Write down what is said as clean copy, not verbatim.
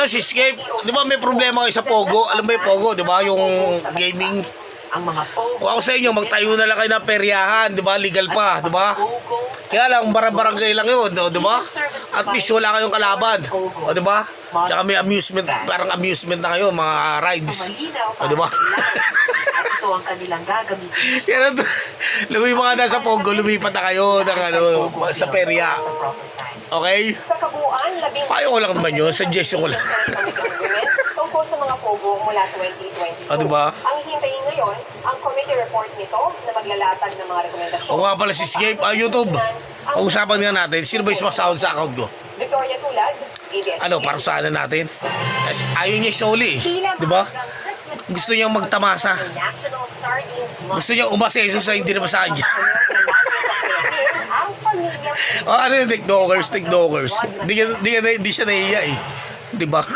ba si Escape? Di ba may problema kayo sa Pogo? Alam mo yung Pogo, di ba? Yung gaming. Kung ako sa inyo, magtayo na lang kayo ng peryahan, di ba? Legal pa, di ba? Kaya lang, barangay lang yun, di ba? At least wala kayong kalaban, o di ba? Tsaka may amusement, parang amusement na kayo, mga rides, o di ba? Ito ang kanilang gagamitin. Kaya mga nasa Pogo, lumipat na kayo ng ano, sa perya. Okay? Sa kabuuan, Payo ko lang naman yun, suggestion ko lang. tungkol sa mga pogo mula 2022. O diba? Ang hintayin ngayon, ang committee report nito na maglalatag ng mga rekomendasyon. O nga pala si Escape, YouTube. Pag-usapan nga natin, sino ba yung sumasound sa account ko? Victoria Tulad, ABS. Ano, para saan na natin? Ayaw niya isoli, di ba? Gusto niyang magtamasa. National Sardines Month. Gusto niyang umaseso sa hindi naman sa kanya. Ang pamilya O ano yung TikTokers? Hindi siya nahiya eh. Di ba?